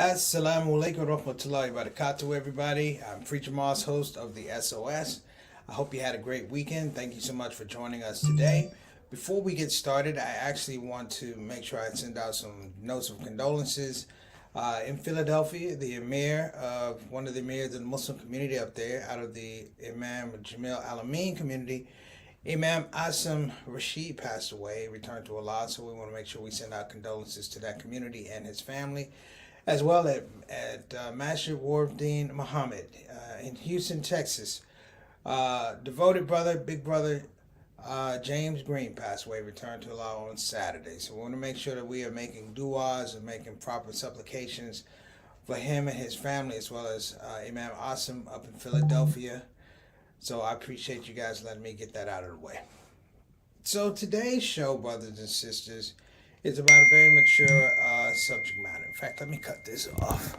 Assalamu alaikum warahmatullahi wabarakatuh, everybody. I'm Preacher Moss, host of the SOS. I hope you had a great weekend. Thank you so much for joining us today. Before we get started, I actually want to make sure I send out some notes of condolences. In Philadelphia, the emir of one of the emirs of the Muslim community up there, out of the Imam Jamil Alameen community, Imam Asim Rashid passed away, returned to Allah. So we want to make sure we send out condolences to that community and his family, as well at Masjid Wardeen Muhammad in Houston, Texas. Devoted brother, big brother, James Green passed away, returned to Allah on Saturday. So we want to make sure that we are making du'as and making proper supplications for him and his family, as well as Imam Asim up in Philadelphia. So I appreciate you guys letting me get that out of the way. So today's show, brothers and sisters, is about a very mature subject matter. In fact, let me cut this off.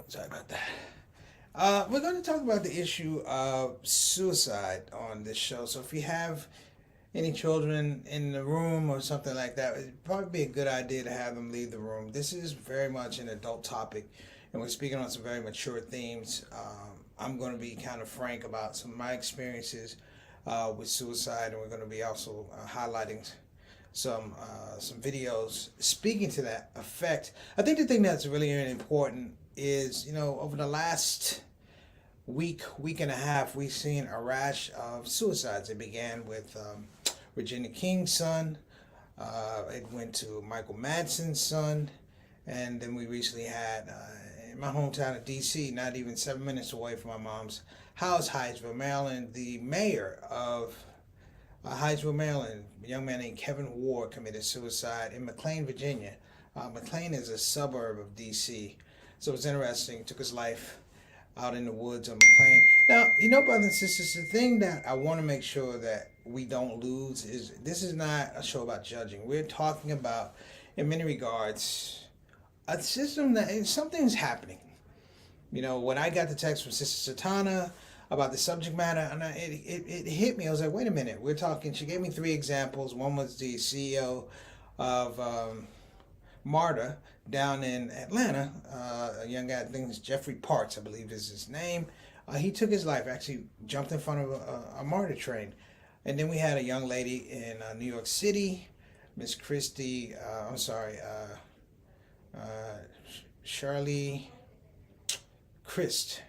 Sorry about that. We're going to talk about the issue of suicide on this show. So if you have any children in the room or something like that, it'd probably be a good idea to have them leave the room. This is very much an adult topic, and we're speaking on some very mature themes. I'm going to be kind of frank about some of my experiences with suicide, and we're going to be also highlighting some videos speaking to that effect. I think the thing that's really important is, over the last week and a half, we've seen a rash of suicides. It began with Regina King's son. It went to Michael Madsen's son. And then we recently had, in my hometown of D.C., not even 7 minutes away from my mom's house, Hyattsville, Maryland, the mayor of Hyattsville, Maryland, a young man named Kevin Ward, committed suicide in McLean, Virginia. McLean is a suburb of D.C., so it's interesting. He took his life out in the woods of McLean. Now, brothers and sisters, the thing that I want to make sure that we don't lose is this is not a show about judging. We're talking about, in many regards, a system that something's happening. When I got the text from Sister Satana about the subject matter, and it hit me. I was like, wait a minute. We're talking. She gave me 3 examples. One was the CEO of MARTA down in Atlanta, a young guy, I think it's Jeffrey Parks, I believe is his name. He took his life, actually jumped in front of a MARTA train. And then we had a young lady in New York City, Miss Christy, Shirley Christ,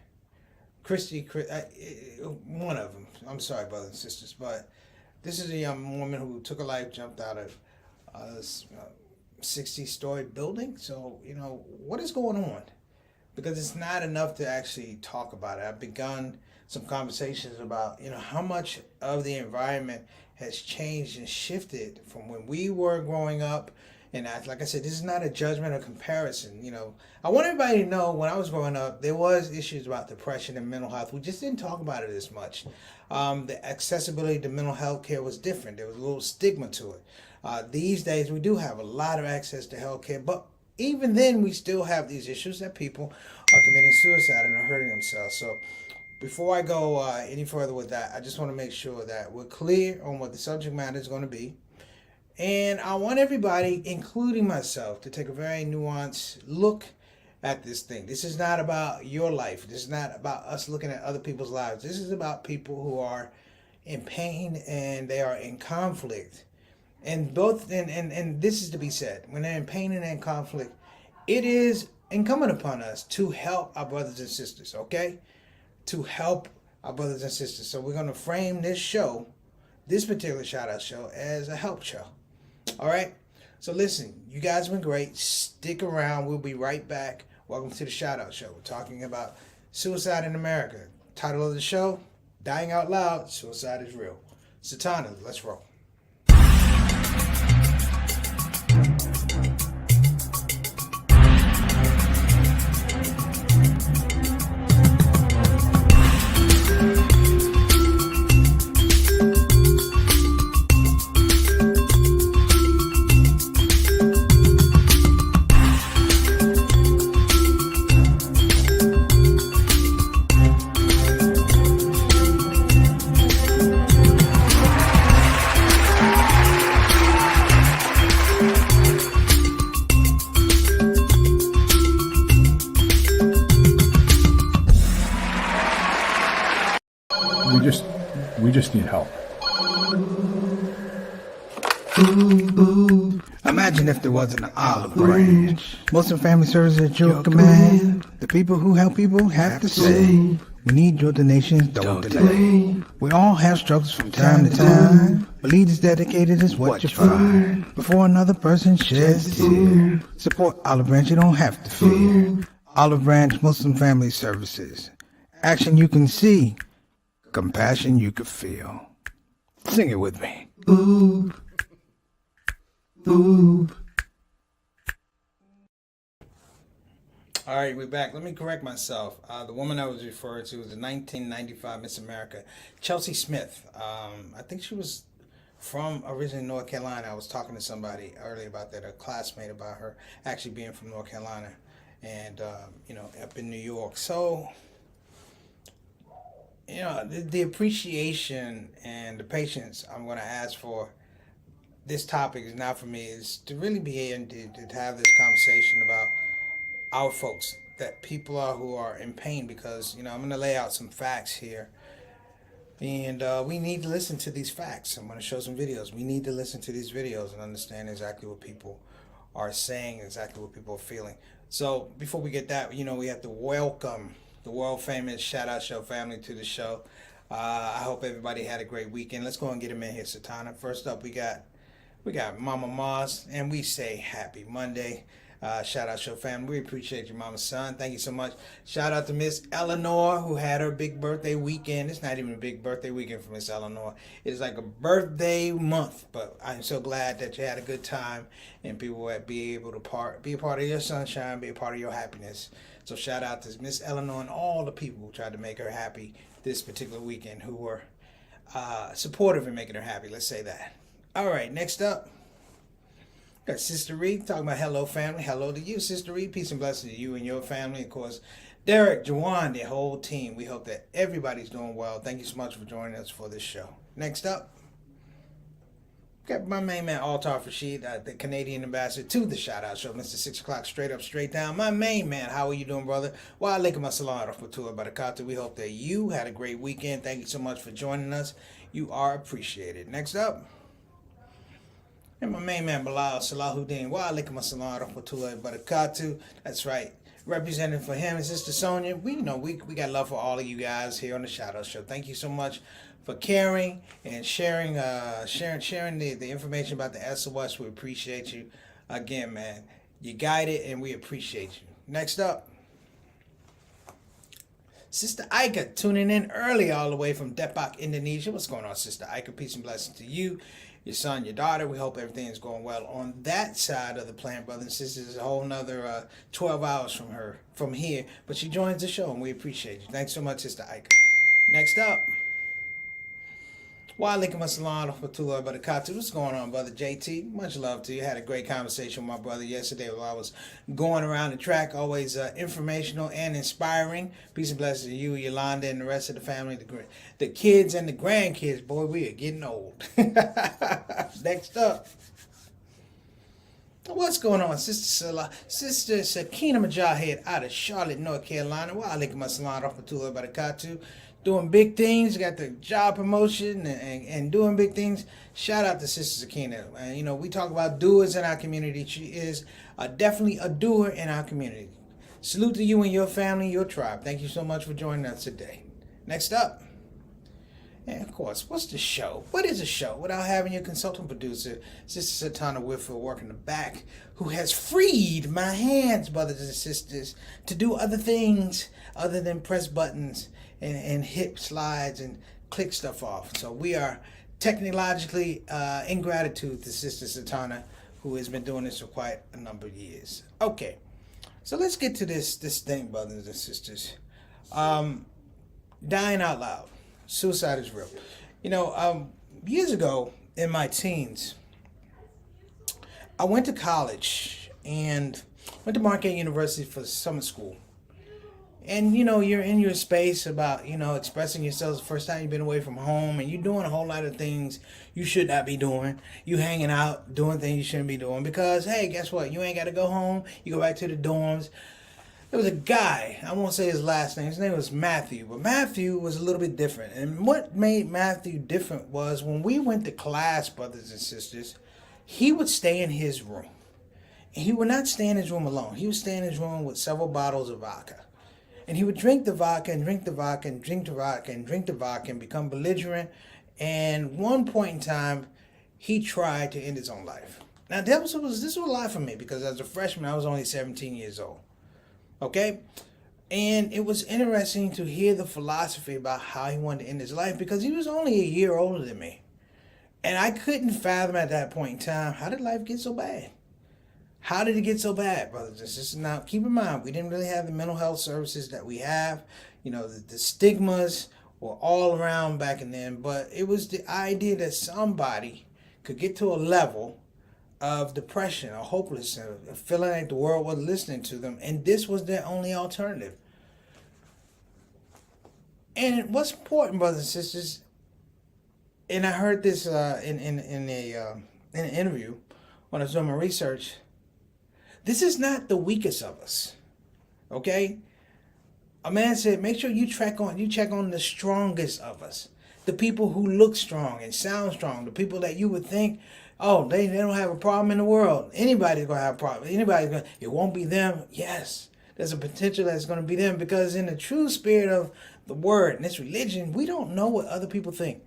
one of them. I'm sorry, brothers and sisters, but this is a young woman who took her life, jumped out of a 60-story building. So, what is going on? Because it's not enough to actually talk about it. I've begun some conversations about, how much of the environment has changed and shifted from when we were growing up. And like I said, this is not a judgment or comparison. I want everybody to know when I was growing up, there was issues about depression and mental health. We just didn't talk about it as much. The accessibility to mental health care was different. There was a little stigma to it. These days, we do have a lot of access to health care, but even then, we still have these issues that people are committing suicide and are hurting themselves. So before I go any further with that, I just want to make sure that we're clear on what the subject matter is going to be. And I want everybody, including myself, to take a very nuanced look at this thing. This is not about your life. This is not about us looking at other people's lives. This is about people who are in pain and they are in conflict. And this is to be said, when they're in pain and in conflict, it is incumbent upon us to help our brothers and sisters, okay? To help our brothers and sisters. So we're going to frame this show, this particular shout-out show, as a help show. All right? So listen, you guys have been great. Stick around. We'll be right back. Welcome to the shout-out show. We're talking about suicide in America. Title of the show, Dying Out Loud, Suicide is Real. Satana, let's roll. just need help. Imagine if there wasn't an olive branch. Muslim Family Services at your command. The people who help people have to say, we need your donations, don't delay. We all have struggles from time to time, but leaders dedicated is what you find. Before another person sheds a tear, support Olive Branch, you don't have to fear. Olive Branch Muslim Family Services. Action you can see, compassion you can feel. Sing it with me. Ooh. Ooh. All right, we're back. Let me correct myself. The woman I was referring to was the 1995 Miss America, Chelsea Smith. I think she was from originally North Carolina. I was talking to somebody earlier about that, a classmate, about her actually being from North Carolina and, up in New York. So, the appreciation and the patience I'm going to ask for this topic is not for me, is to really be able to have this conversation about our folks, that people are who are in pain, because I'm going to lay out some facts here, and we need to listen to these facts. I'm going to show some videos. We need to listen to these videos and understand exactly what people are saying, exactly what people are feeling. So before we get that, we have to welcome the world famous ShOUT family to the show. I hope everybody had a great weekend. Let's go and get them in here, Satana. First up, we got Mama Mars, and we say happy Monday. ShOUT family. We appreciate you, Mama Son. Thank you so much. Shout out to Miss Eleanor, who had her big birthday weekend. It's not even a big birthday weekend for Miss Eleanor. It's like a birthday month, but I'm so glad that you had a good time and people will be able to be a part of your sunshine, be a part of your happiness. So shout out to Miss Eleanor and all the people who tried to make her happy this particular weekend, who were supportive in making her happy. Let's say that. All right, next up, got Sister Reed talking about hello family. Hello to you, Sister Reed. Peace and blessings to you and your family. Of course, Derek, Jawan, the whole team. We hope that everybody's doing well. Thank you so much for joining us for this show. Next up, got my main man, Altar Rashid, the Canadian ambassador to the ShOUT Show, Mr. 6 o'clock, straight up, straight down. My main man, how are you doing, brother? Wa alaikum assalam wa rahmatullahi wa barakatuh. We hope that you had a great weekend. Thank you so much for joining us. You are appreciated. Next up, and my main man, Bilal Salahuddin. Wa alaikum assalam wa rahmatullahi wa barakatuh. That's right. Representing for him and Sister Sonia. We got love for all of you guys here on the ShOUT Show. Thank you so much for caring and sharing the information about the SOS. We appreciate you. Again, man, you guided and we appreciate you. Next up, Sister Ika tuning in early all the way from Depok, Indonesia. What's going on, Sister Ika? Peace and blessings to you, your son, your daughter. We hope everything is going well on that side of the planet, brothers and sisters. It's a whole nother 12 hours from here, but she joins the show and we appreciate you. Thanks so much, Sister Ika. Next up, wa alaikum assalam wa rahmatullahi wa barakatuh. What's going on, brother JT? Much love to you. Had a great conversation with my brother yesterday while I was going around the track. Always informational and inspiring. Peace and blessings to you, Yolanda, and the rest of the family, the kids and the grandkids. Boy, we are getting old. Next up, what's going on, Sister Sakina Mujahid out of Charlotte, North Carolina. Wa alaikum assalam wa rahmatullahi wa barakatuh. Doing big things, got the job promotion and doing big things. Shout out to Sister Sakina. We talk about doers in our community. She is definitely a doer in our community. Salute to you and your family, your tribe. Thank you so much for joining us today. Next up, and of course, what's the show? What is a show without having your consultant producer, Sister Satana Whitfield, working the back, who has freed my hands, brothers and sisters, to do other things other than press buttons and hit slides and click stuff off. So we are technologically in gratitude to Sister Satana, who has been doing this for quite a number of years. Okay, so let's get to this thing, brothers and sisters. Dying out loud. Suicide is real. Years ago in my teens, I went to college and went to Marquette University for summer school. And, you're in your space about, expressing yourself. The first time you've been away from home, and you're doing a whole lot of things you should not be doing. You hanging out, doing things you shouldn't be doing because, hey, guess what? You ain't got to go home. You go back to the dorms. there was a guy, I won't say his last name, his name was Matthew, but Matthew was a little bit different. And what made Matthew different was when we went to class, brothers and sisters, he would stay in his room. And he would not stay in his room alone. He would stay in his room with several bottles of vodka. And he would drink the vodka and drink the vodka and drink the vodka and drink the vodka and become belligerent. And one point in time, he tried to end his own life. Now, this was a lot for me because as a freshman, I was only 17 years old. Okay? And it was interesting to hear the philosophy about how he wanted to end his life because he was only a year older than me. And I couldn't fathom at that point in time, how did life get so bad? How did it get so bad, brothers and sisters? Now, keep in mind, we didn't really have the mental health services that we have. You know, the stigmas were all around back in then, but it was the idea that somebody could get to a level of depression or hopelessness, or feeling like the world wasn't listening to them, and this was their only alternative. And what's important, brothers and sisters, and I heard this in an interview when I was doing my research, this is not the weakest of us, okay? A man said, make sure you check on the strongest of us, the people who look strong and sound strong, the people that you would think, oh, they don't have a problem in the world. Anybody's going to have a problem. It won't be them. Yes, there's a potential that's going to be them because in the true spirit of the word and this religion, we don't know what other people think.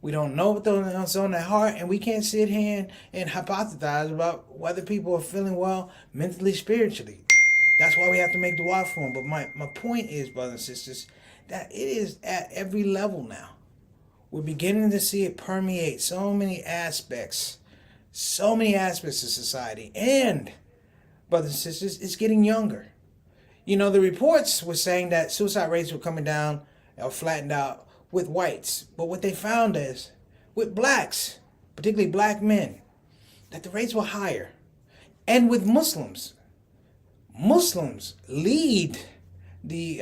We don't know what's on their heart, and we can't sit here and hypothesize about whether people are feeling well mentally, spiritually. That's why we have to make the dua for them. But my point is, brothers and sisters, that it is at every level now. We're beginning to see it permeate so many aspects of society. And, brothers and sisters, it's getting younger. You know, the reports were saying that suicide rates were coming down or flattened out with whites. But what they found is, with blacks, particularly black men, that the rates were higher. And with Muslims lead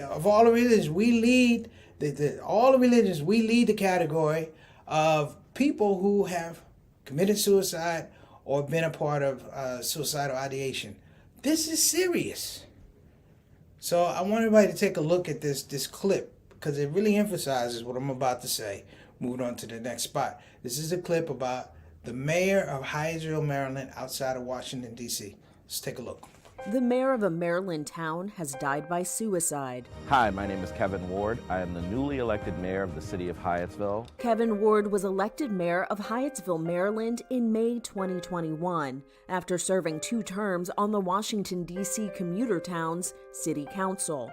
of all the religions, we lead we lead the category of people who have committed suicide or been a part of suicidal ideation. This is serious. So I want everybody to take a look at this clip because it really emphasizes what I'm about to say. Moving on to the next spot. This is a clip about the mayor of Hyattsville, Maryland, outside of Washington, D.C. Let's take a look. The mayor of a Maryland town has died by suicide. Hi, my name is Kevin Ward. I am the newly elected mayor of the city of Hyattsville. Kevin Ward was elected mayor of Hyattsville, Maryland in May 2021 after serving 2 terms on the Washington, D.C. commuter town's city council.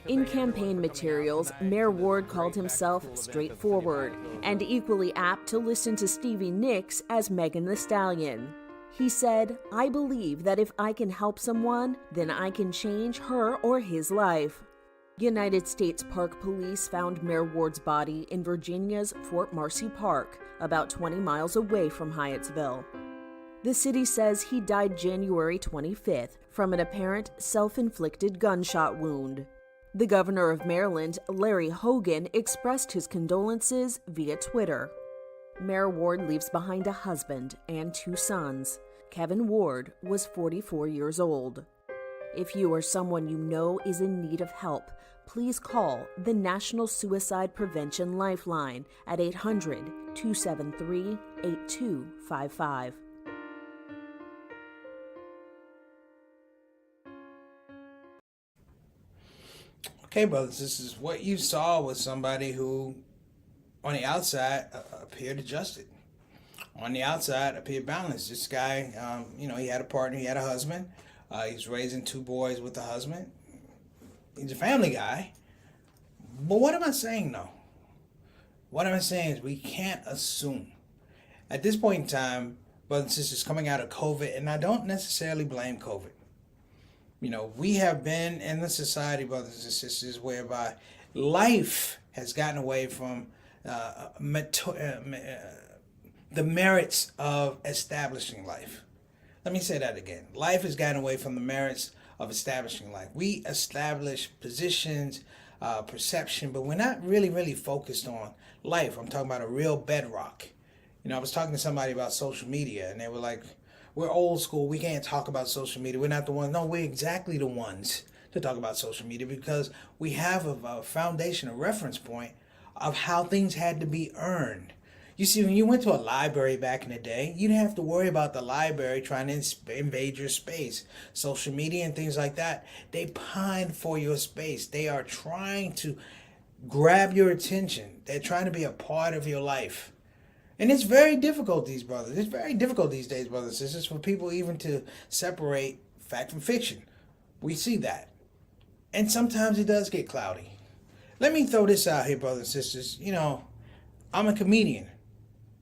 In campaign materials, Mayor Ward called himself straightforward and equally apt to listen to Stevie Nicks as Megan Thee Stallion. He said, "I believe that if I can help someone, then I can change her or his life." United States Park Police found Mayor Ward's body in Virginia's Fort Marcy Park, about 20 miles away from Hyattsville. The city says he died January 25th from an apparent self-inflicted gunshot wound. The governor of Maryland, Larry Hogan, expressed his condolences via Twitter. Mayor Ward leaves behind a husband and 2 sons. Kevin Ward was 44 years old. If you or someone you know is in need of help, please call the National Suicide Prevention Lifeline at 800-273-8255. Okay, brothers, this is what you saw with somebody who, on the outside, appeared adjusted. On the outside, appeared balanced. This guy, he had a partner, he had a husband. He's raising 2 boys with the husband. He's a family guy. But what am I saying, though? What am I saying is we can't assume. At this point in time, brothers and sisters, coming out of COVID, and I don't necessarily blame COVID. You know, we have been in the society, brothers and sisters, whereby life has gotten away from the merits of establishing life. Let me say that again. Life has gotten away from the merits of establishing life. We establish positions, perception, but we're not really focused on life. I'm talking about a real bedrock. You know, I was talking to somebody about social media, and they were like, we're old school. We can't talk about social media. We're not the ones. No, we're exactly the ones to talk about social media because we have a foundation, a reference point of how things had to be earned. You see, when you went to a library back in the day, you didn't have to worry about the library trying to invade your space. Social media and things like that, they pine for your space. They are trying to grab your attention. They're trying to be a part of your life. And it's very difficult, It's very difficult these days, brothers and sisters, for people even to separate fact from fiction. We see that. And sometimes it does get cloudy. Let me throw this out here, brothers and sisters. I'm a comedian.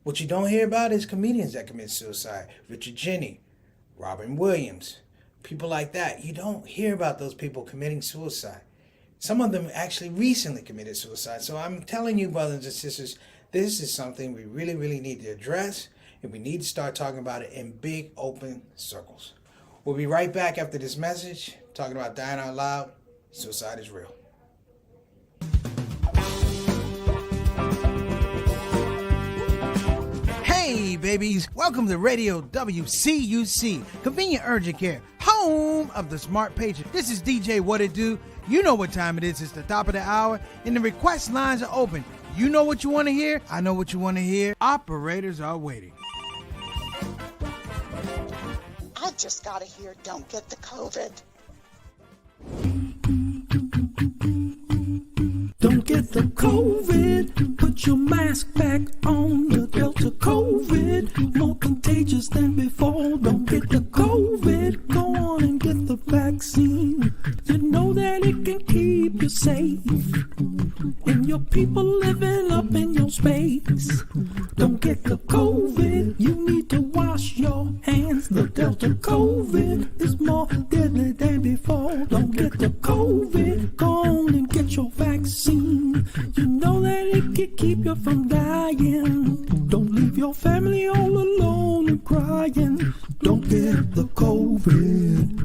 What you don't hear about is comedians that commit suicide. Richard Jeni, Robin Williams, people like that. You don't hear about those people committing suicide. Some of them actually recently committed suicide. So I'm telling you, brothers and sisters, this is something we really, really need to address, and we need to start talking about it in big, open circles. We'll be right back after this message, talking about dying out loud. Suicide is real. Hey, babies. Welcome to Radio WCUC, Convenient Urgent Care, home of the smart patient. This is DJ What It Do. You know what time it is. It's the top of the hour, and the request lines are open. You know what you want to hear. I know what you want to hear. Operators are waiting. I just got to hear don't get the COVID. Don't get the COVID, put your mask back on, the Delta COVID, more contagious than before. Don't get the COVID, go on and get the vaccine. You know that it can keep you safe, and your people living up in your space. Don't get the COVID, you need to wash your hands. The Delta COVID is more deadly than before. Don't get the COVID, go on and get your vaccine. You know that it can keep you from dying. Don't leave your family all alone and crying. Don't get the COVID.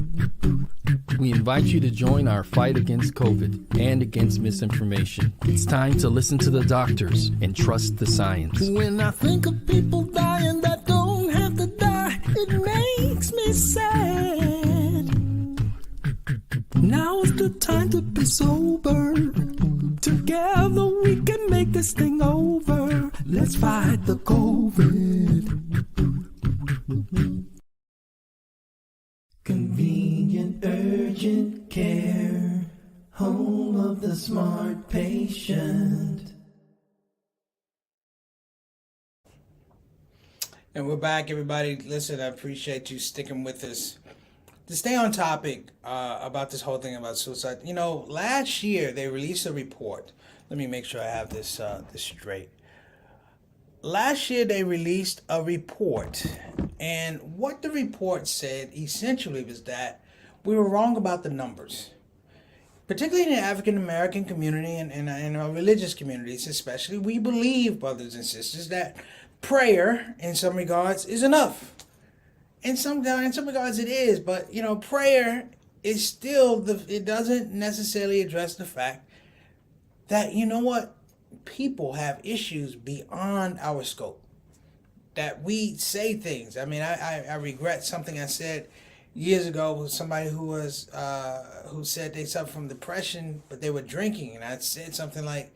We invite you to join our fight against COVID and against misinformation. It's time to listen to the doctors and trust the science. When I think of people dying that don't have to die, it makes me sad. Now is the time to be sober. Together we can make this thing over. Let's fight the COVID. Convenient urgent care, home of the smart patient. And we're back, everybody. Listen, I appreciate you sticking with us. To stay on topic about this whole thing about suicide, last year they released a report. Let me make sure I have this straight. Last year they released a report, and what the report said essentially was that we were wrong about the numbers, particularly in the African American community and in our religious communities especially. We believe, brothers and sisters, that prayer in some regards is enough. In some regards it is, but prayer is still it doesn't necessarily address the fact that people have issues beyond our scope. That we say things. I mean, I regret something I said years ago with somebody who said they suffered from depression, but they were drinking, and I said something like,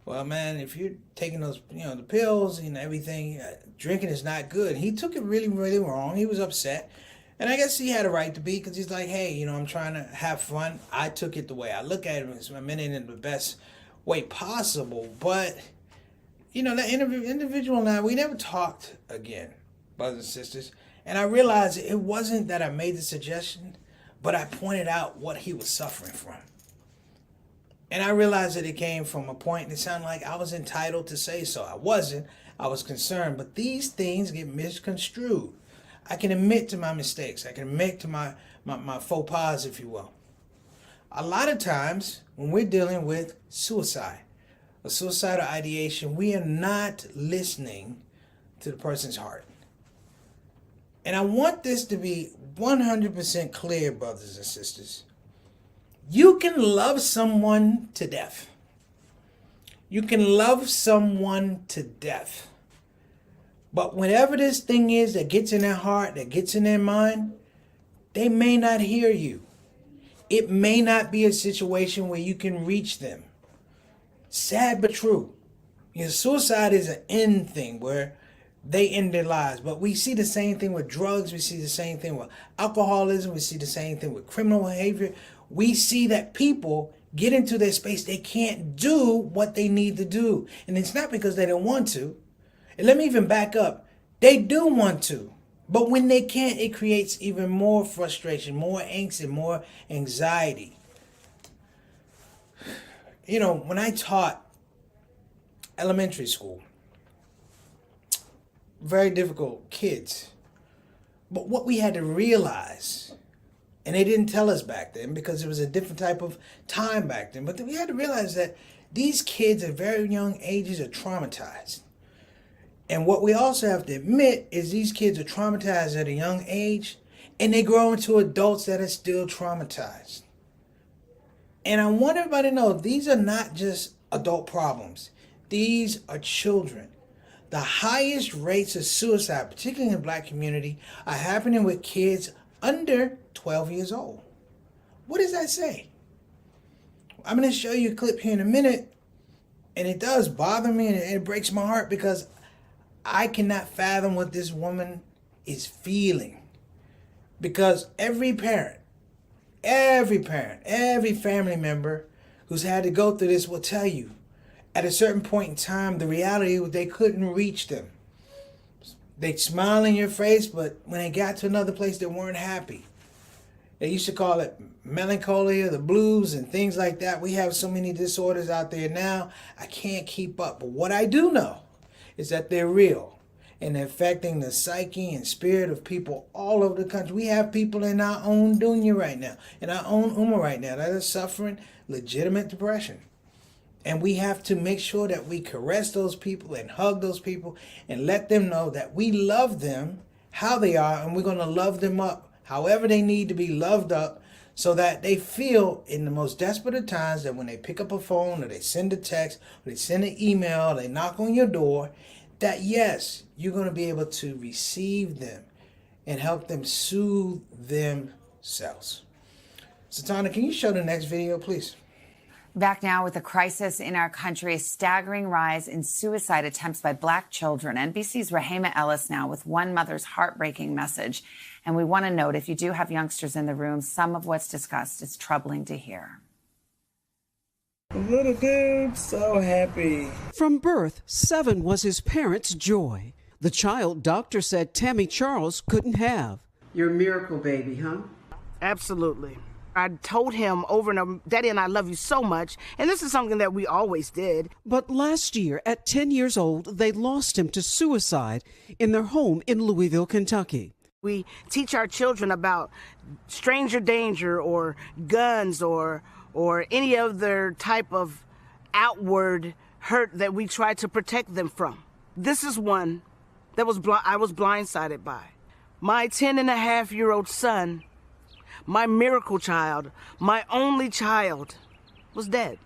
well, man, if you're taking those, the pills and everything, drinking is not good. He took it really, really wrong. He was upset. And I guess he had a right to be, because he's like, hey, I'm trying to have fun. I took it the way I look at it. I meant it in the best way possible. But, that individual and I, we never talked again, brothers and sisters. And I realized it wasn't that I made the suggestion, but I pointed out what he was suffering from. And I realized that it came from a point that sounded like I was entitled to say so. I wasn't. I was concerned. But these things get misconstrued. I can admit to my mistakes. I can admit to my faux pas, if you will. A lot of times when we're dealing with suicide, a suicidal ideation, we are not listening to the person's heart. And I want this to be 100% clear, brothers and sisters. You can love someone to death. You can love someone to death. But whatever this thing is that gets in their heart, that gets in their mind, they may not hear you. it may not be a situation where you can reach them. Sad but true. You know, suicide is an end thing where they end their lives. But we see the same thing with drugs. We see the same thing with alcoholism. We see the same thing with criminal behavior. We see that people get into their space. They can't do what they need to do. And it's not because they don't want to. And let me even back up. They do want to. But when they can't, it creates even more frustration, more angst, and more anxiety. You know, when I taught elementary school, very difficult kids. But what we had to realize, and they didn't tell us back then because it was a different type of time back then, but we had to realize that these kids at very young ages are traumatized. And what we also have to admit is these kids are traumatized at a young age, and they grow into adults that are still traumatized. And I want everybody to know these are not just adult problems. These are children. The highest rates of suicide, particularly in the Black community, are happening with kids under 12 years old. What does that say? I'm going to show you a clip here in a minute, and it does bother me and it breaks my heart because I cannot fathom what this woman is feeling. Because every parent, every family member who's had to go through this will tell you, at a certain point in time, the reality was they couldn't reach them. They'd smile in your face, but when they got to another place, they weren't happy. They used to call it melancholia, the blues, and things like that. We have so many disorders out there now, I can't keep up. But what I do know is that they're real, and they're affecting the psyche and spirit of people all over the country. We have people in our own dunya right now, in our own ummah right now, that are suffering legitimate depression. And we have to make sure that we caress those people and hug those people and let them know that we love them how they are, and we're going to love them up however they need to be loved up, so that they feel in the most desperate of times that when they pick up a phone or they send a text or they send an email, they knock on your door, that yes, you're going to be able to receive them and help them soothe themselves. Satana, can you show the next video, please? Back now with the crisis in our country, a staggering rise in suicide attempts by Black children. NBC's Rahema Ellis now with one mother's heartbreaking message. And we want to note, if you do have youngsters in the room, some of what's discussed is troubling to hear. Little dude, so happy. From birth, 7 was his parents' joy. The child doctor said Tammy Charles couldn't have. You're a miracle baby, huh? Absolutely. I told him over and over, Daddy and I love you so much, and this is something that we always did. But last year, at 10 years old, they lost him to suicide in their home in Louisville, Kentucky. We teach our children about stranger danger or guns or any other type of outward hurt that we try to protect them from. This is one that I was blindsided by. My 10-and-a-half-year-old son, my miracle child, my only child, was dead.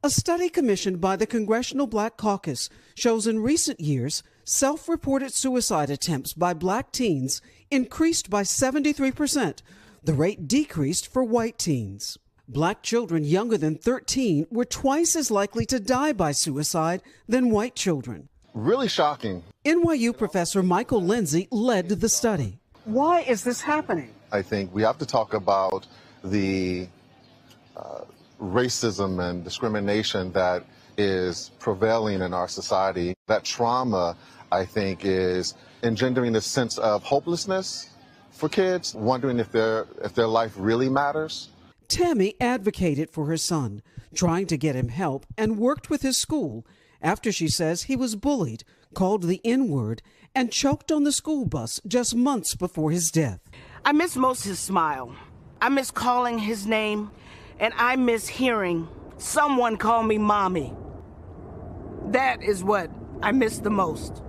A study commissioned by the Congressional Black Caucus shows in recent years, self-reported suicide attempts by Black teens increased by 73%. The rate decreased for white teens. Black children younger than 13 were twice as likely to die by suicide than white children. Really shocking. NYU professor Michael Lindsay led the study. Why is this happening? I think we have to talk about the racism and discrimination that is prevailing in our society. That trauma, I think, is engendering a sense of hopelessness for kids, wondering if their life really matters. Tammy advocated for her son, trying to get him help, and worked with his school after she says he was bullied, called the N-word, and choked on the school bus just months before his death. I miss most his smile. I miss calling his name, and I miss hearing someone call me mommy. That is what I miss the most.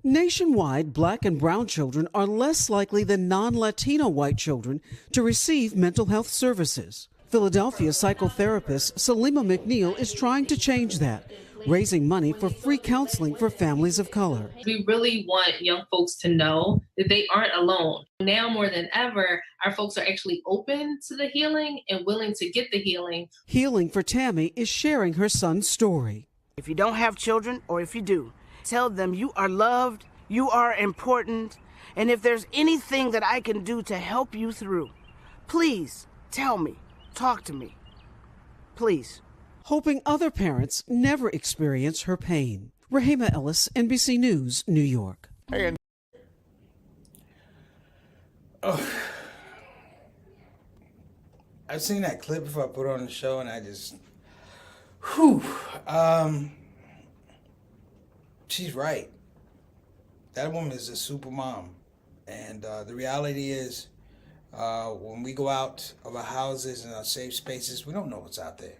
Nationwide, Black and brown children are less likely than non-Latino white children to receive mental health services. Philadelphia psychotherapist Salima McNeil is trying to change that, raising money for free counseling for families of color. We really want young folks to know that they aren't alone. Now more than ever, our folks are actually open to the healing and willing to get the healing. Healing for Tammy is sharing her son's story. If you don't have children, or if you do, tell them you are loved, you are important, and if there's anything that I can do to help you through, please tell me, talk to me, please. Hoping other parents never experience her pain. Rahima Ellis, NBC News, New York. Hey, I've seen that clip before I put it on the show, and I just, she's right. That woman is a super mom. And the reality is, when we go out of our houses and our safe spaces, we don't know what's out there.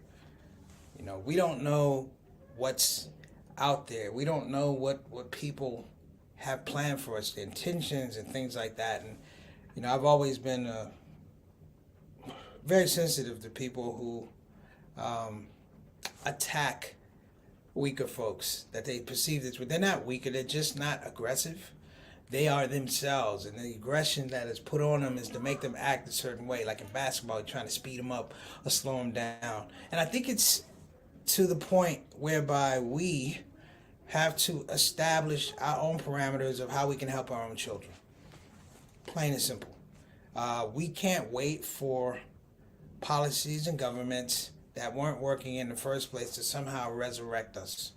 You know, we don't know what's out there. We don't know what people have planned for us, the intentions and things like that. And, you know, I've always been very sensitive to people who attack weaker folks, that they perceive this. They're not weaker, they're just not aggressive. They are themselves, and the aggression that is put on them is to make them act a certain way, like in basketball, you're trying to speed them up or slow them down. And I think it's to the point whereby we have to establish our own parameters of how we can help our own children. Plain and simple. We can't wait for policies and governments that weren't working in the first place to somehow resurrect us.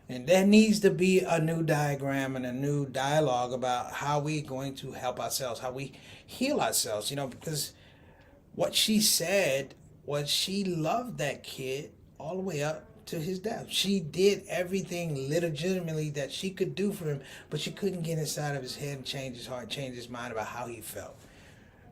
And there needs to be a new diagram and a new dialogue about how we're going to help ourselves, how we heal ourselves, you know, because what she said was she loved that kid all the way up to his death. She did everything legitimately that she could do for him, but she couldn't get inside of his head and change his heart, change his mind about how he felt.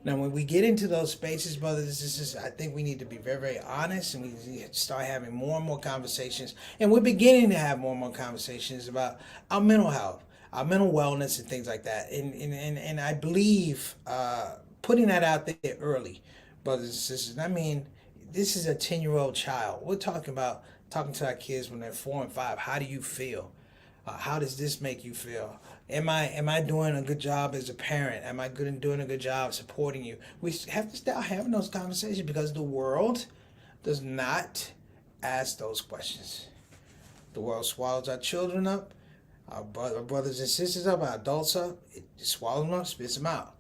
Now, when we get into those spaces, brothers, I think we need to be very, very honest, and we need to start having more and more conversations. And we're beginning to have more and more conversations about our mental health, our mental wellness, and things like that. And I believe putting that out there early, brothers and sisters. I mean, this is a 10-year-old child. We're talking about talking to our kids when they're 4 and 5. How do you feel? How does this make you feel? Am I doing a good job as a parent? Am I doing a good job supporting you? We have to start having those conversations because the world does not ask those questions. The world swallows our children up, our brothers and sisters up, our adults up. It swallows them up, spits them out.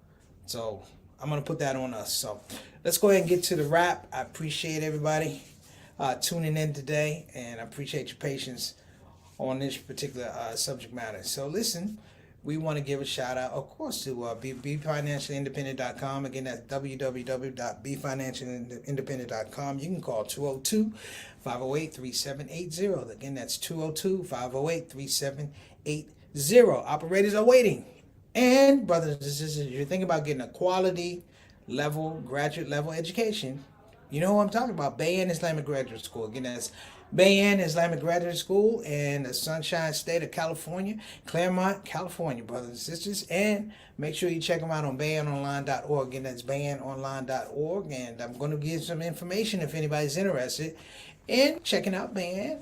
So I'm going to put that on us. So let's go ahead and get to the wrap. I appreciate everybody tuning in today, and I appreciate your patience on this particular subject matter. So listen, we want to give a shout out, of course, to BeFinanciallyIndependent.com. Again, that's www.BeFinanciallyIndependent.com. You can call 202-508-3780. Again, that's 202-508-3780. Operators are waiting. And brothers and sisters, if you're thinking about getting a quality level, graduate level education, you know who I'm talking about, Bayan Islamic Graduate School. Again, that's Bayan Islamic Graduate School in the Sunshine State of California, Claremont, California, brothers and sisters. And make sure you check them out on bayanonline.org. Again, that's bayanonline.org. And I'm going to give some information if anybody's interested in checking out Bayan.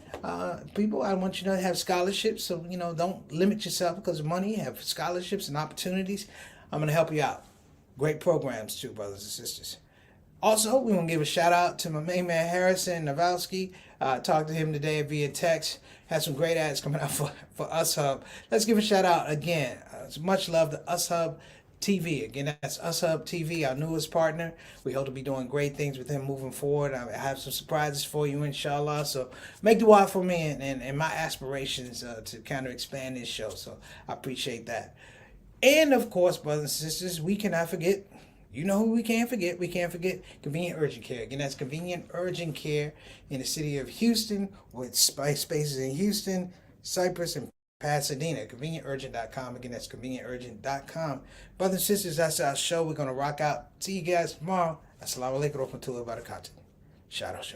People, I want you to have scholarships, so, you know, don't limit yourself because of money. Have scholarships and opportunities. I'm going to help you out. Great programs, too, brothers and sisters. Also, we want to give a shout out to my main man Harrison Navalsky. Talked to him today via text. Had some great ads coming out for Us Hub. Let's give a shout out again. Much love to Us Hub TV. Again, that's Us Hub TV, our newest partner. We hope to be doing great things with him moving forward. I have some surprises for you, inshallah. So make dua for me and my aspirations to kind of expand this show. So I appreciate that. And of course, brothers and sisters, we cannot forget. You know who we can't forget? We can't forget Convenient Urgent Care. Again, that's Convenient Urgent Care in the city of Houston, with spaces in Houston, Cypress, and Pasadena. ConvenientUrgent.com. Again, that's ConvenientUrgent.com. Brothers and sisters, that's our show. We're going to rock out. See you guys tomorrow. Assalamu alaikum wa rahmatullahi wa barakatuh. ShOUT.